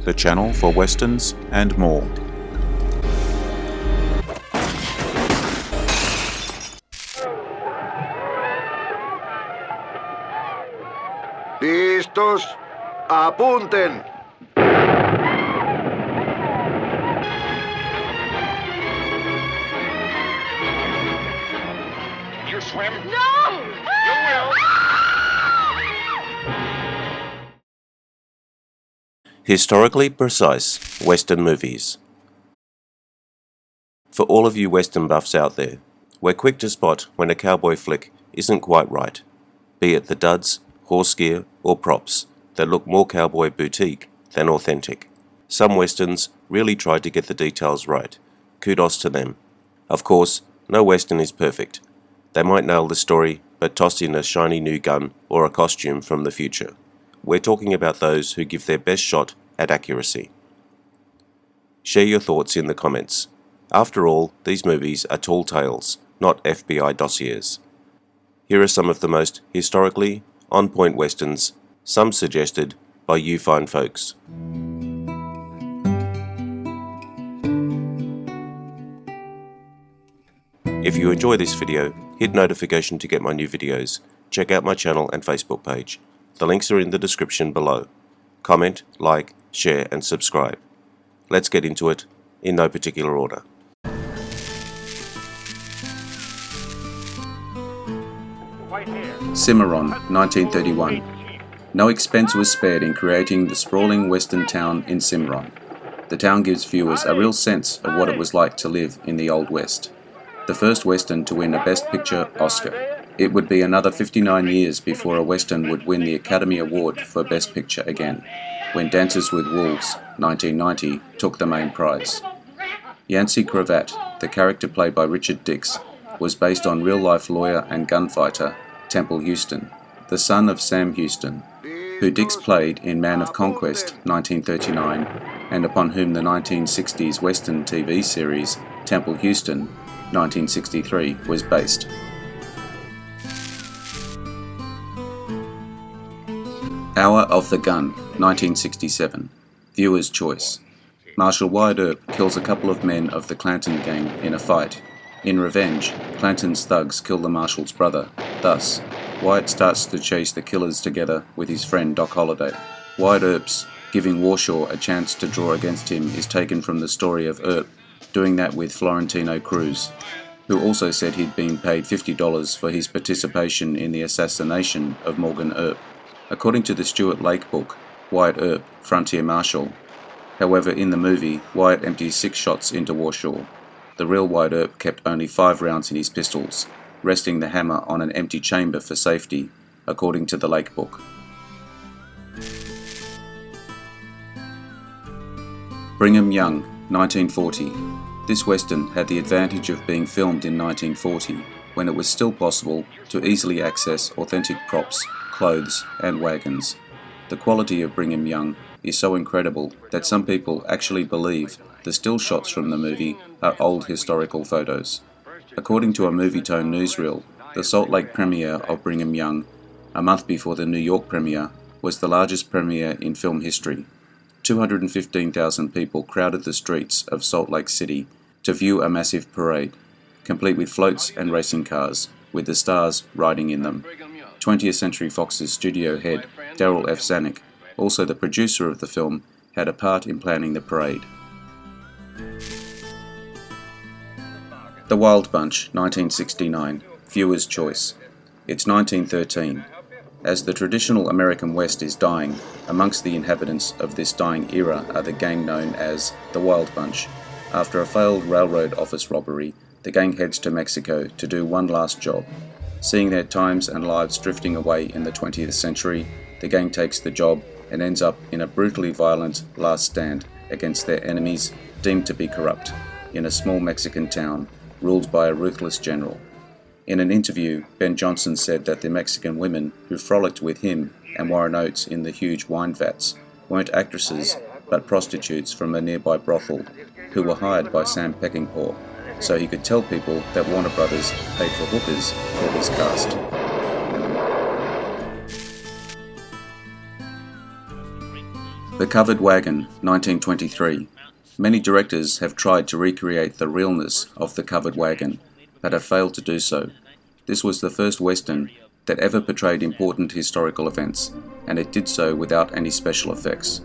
the channel for westerns and more. ¿Listos? ¡Apunten! You swim? No! You will. Historically precise Western movies. For all of you Western buffs out there, we're quick to spot when a cowboy flick isn't quite right, be it the duds, horse gear, or props that look more Cowboy Boutique than authentic. Some Westerns really try to get the details right. Kudos to them. Of course, no Western is perfect. They might nail the story, but toss in a shiny new gun or a costume from the future. We're talking about those who give their best shot at accuracy. Share your thoughts in the comments. After all, these movies are tall tales, not FBI dossiers. Here are some of the most historically on-point Westerns, some suggested by you fine folks. If you enjoy this video, hit notification to get my new videos. Check out my channel and Facebook page. The links are in the description below. Comment, like, share and subscribe. Let's get into it in no particular order. Cimarron, 1931. No expense was spared in creating the sprawling western town in Cimarron. The town gives viewers a real sense of what it was like to live in the Old West. The first western to win a Best Picture Oscar. It would be another 59 years before a western would win the Academy Award for Best Picture again, when Dances with Wolves, 1990, took the main prize. Yancey Cravat, the character played by Richard Dix, was based on real-life lawyer and gunfighter Temple Houston, the son of Sam Houston, who Dix played in Man of Conquest, 1939, and upon whom the 1960s Western TV series Temple Houston, 1963, was based. Hour of the Gun, 1967. Viewer's choice. Marshal Wyatt Earp kills a couple of men of the Clanton gang in a fight. In revenge, Clanton's thugs kill the marshal's brother. Thus, Wyatt starts to chase the killers together with his friend Doc Holliday. Wyatt Earp's giving Warshaw a chance to draw against him is taken from the story of Earp doing that with Florentino Cruz, who also said he'd been paid $50 for his participation in the assassination of Morgan Earp. According to the Stuart Lake book, Wyatt Earp, Frontier Marshal. However, in the movie, Wyatt empties 6 shots into Warshaw. The real Wyatt Earp kept only 5 rounds in his pistols, resting the hammer on an empty chamber for safety, according to the Lake book. Brigham Young, 1940. This western had the advantage of being filmed in 1940, when it was still possible to easily access authentic props, clothes, and wagons. The quality of Brigham Young is so incredible that some people actually believe the still shots from the movie are old historical photos. According to a Movietone newsreel, the Salt Lake premiere of Brigham Young, a month before the New York premiere, was the largest premiere in film history. 215,000 people crowded the streets of Salt Lake City to view a massive parade, complete with floats and racing cars, with the stars riding in them. 20th Century Fox's studio head, Darryl F. Zanuck, also the producer of the film, had a part in planning the parade. The Wild Bunch, 1969. Viewer's choice. It's 1913. As the traditional American West is dying, amongst the inhabitants of this dying era are the gang known as the Wild Bunch. After a failed railroad office robbery, the gang heads to Mexico to do one last job. Seeing their times and lives drifting away in the 20th century, the gang takes the job and ends up in a brutally violent last stand against their enemies deemed to be corrupt, in a small Mexican town ruled by a ruthless general. In an interview, Ben Johnson said that the Mexican women who frolicked with him and Warren Oates in the huge wine vats weren't actresses but prostitutes from a nearby brothel who were hired by Sam Peckinpah, so he could tell people that Warner Brothers paid for hookers for his cast. The Covered Wagon, 1923. Many directors have tried to recreate the realness of the covered wagon, but have failed to do so. This was the first Western that ever portrayed important historical events, and it did so without any special effects.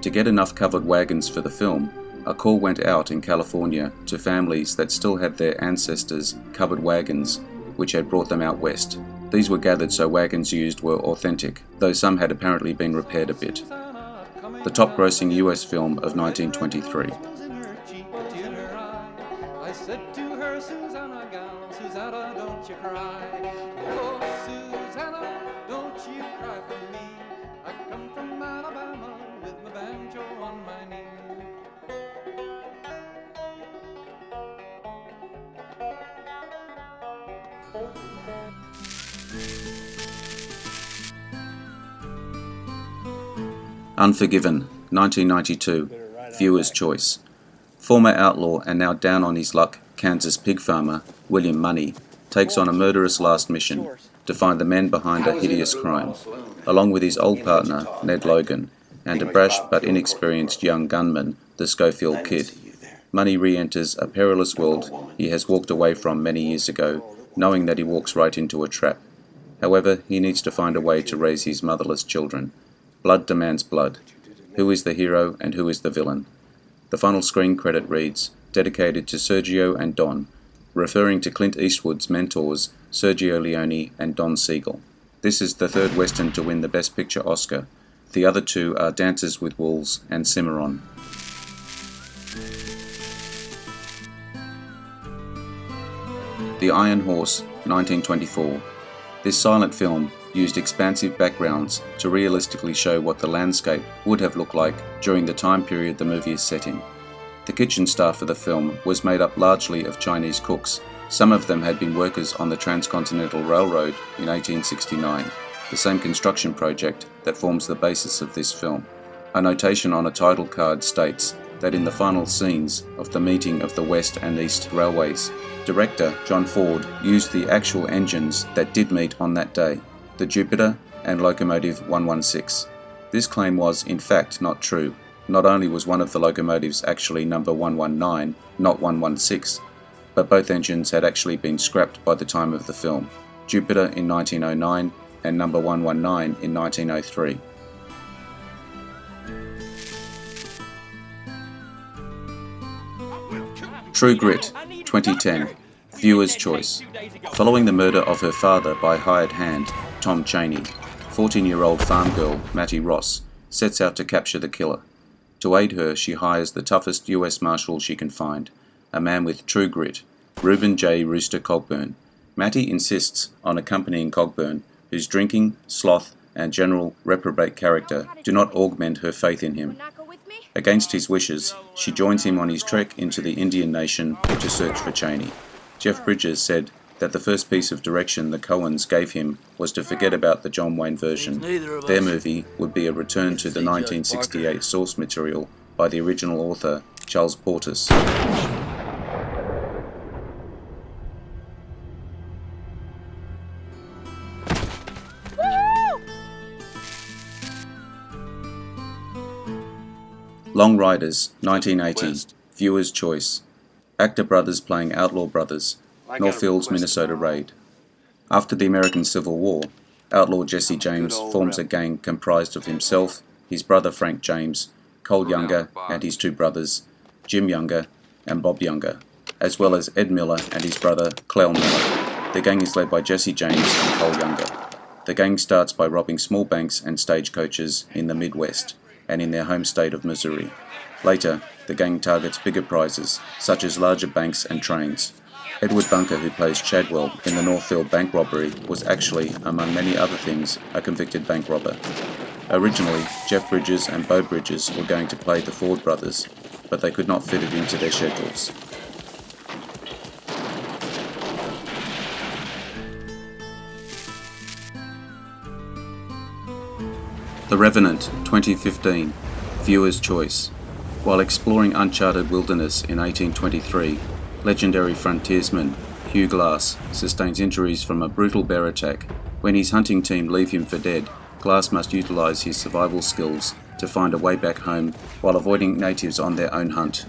To get enough covered wagons for the film, a call went out in California to families that still had their ancestors' covered wagons, which had brought them out west. These were gathered so wagons used were authentic, though some had apparently been repaired a bit. The top-grossing US film of 1923. I said to her, Susanna, gal, Susanna, don't you cry. Oh, Susanna, don't you cry for me. I come from Alabama with my banjo on my knee. Unforgiven, 1992, Viewer's Choice. Former outlaw and now down on his luck Kansas pig farmer, William Money, takes on a murderous last mission to find the men behind a hideous crime, along with his old partner, Ned Logan, and a brash but inexperienced young gunman, the Schofield Kid. Money re-enters a perilous world he has walked away from many years ago, knowing that he walks right into a trap. However, he needs to find a way to raise his motherless children. Blood demands blood. Who is the hero and who is the villain? The final screen credit reads, dedicated to Sergio and Don, referring to Clint Eastwood's mentors, Sergio Leone and Don Siegel. This is the third Western to win the Best Picture Oscar. The other two are Dances with Wolves and Cimarron. The Iron Horse, 1924. This silent film used expansive backgrounds to realistically show what the landscape would have looked like during the time period the movie is set in. The kitchen staff for the film was made up largely of Chinese cooks. Some of them had been workers on the Transcontinental Railroad in 1869, the same construction project that forms the basis of this film. A notation on a title card states that in the final scenes of the meeting of the West and East Railways, director John Ford used the actual engines that did meet on that day, the Jupiter and Locomotive 116. This claim was, in fact, not true. Not only was one of the locomotives actually number 119, not 116, but both engines had actually been scrapped by the time of the film, Jupiter in 1909 and number 119 in 1903. True Grit, 2010, Viewer's Choice. Following the murder of her father by hired hand, Tom Chaney, 14-year-old farm girl Mattie Ross sets out to capture the killer. To aid her, she hires the toughest US Marshal she can find, a man with true grit, Reuben J. Rooster Cogburn. Mattie insists on accompanying Cogburn, whose drinking, sloth, and general reprobate character do not augment her faith in him. Against his wishes, she joins him on his trek into the Indian Nation to search for Chaney. Jeff Bridges said that the first piece of direction the Coens gave him was to forget about the John Wayne version. Their movie would be a return to the 1968 source material by the original author, Charles Portis. Long Riders, 1980, Viewer's Choice. Actor brothers playing outlaw brothers, Northfield's Minnesota Raid. After the American Civil War, outlaw Jesse James forms a gang comprised of himself, his brother Frank James, Cole Younger and his two brothers, Jim Younger and Bob Younger, as well as Ed Miller and his brother Clell Miller. The gang is led by Jesse James and Cole Younger. The gang starts by robbing small banks and stagecoaches in the Midwest and in their home state of Missouri. Later, the gang targets bigger prizes, such as larger banks and trains. Edward Bunker, who plays Chadwell in the Northfield bank robbery, was actually, among many other things, a convicted bank robber. Originally, Jeff Bridges and Bo Bridges were going to play the Ford brothers, but they could not fit it into their schedules. The Revenant, 2015, Viewer's Choice. While exploring uncharted wilderness in 1823, legendary frontiersman Hugh Glass sustains injuries from a brutal bear attack. When his hunting team leave him for dead, Glass must utilize his survival skills to find a way back home while avoiding natives on their own hunt.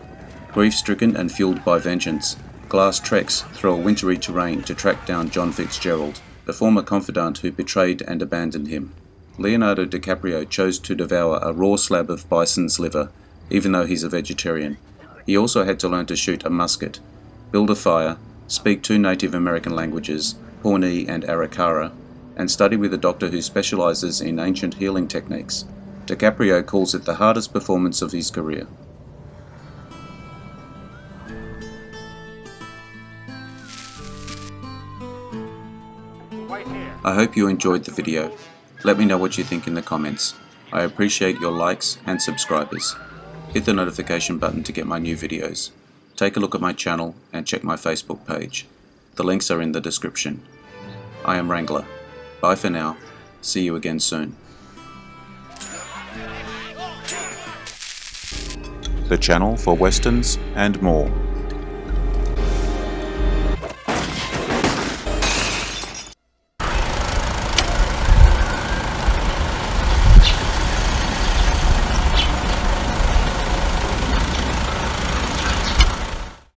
Grief-stricken and fueled by vengeance, Glass treks through a wintry terrain to track down John Fitzgerald, the former confidant who betrayed and abandoned him. Leonardo DiCaprio chose to devour a raw slab of bison's liver, even though he's a vegetarian. He also had to learn to shoot a musket, build a fire, speak 2 Native American languages, Pawnee and Arikara, and study with a doctor who specializes in ancient healing techniques. DiCaprio calls it the hardest performance of his career. I hope you enjoyed the video. Let me know what you think in the comments. I appreciate your likes and subscribers. Hit the notification button to get my new videos. Take a look at my channel and check my Facebook page. The links are in the description. I am Wrangler. Bye for now. See you again soon. The channel for westerns and more.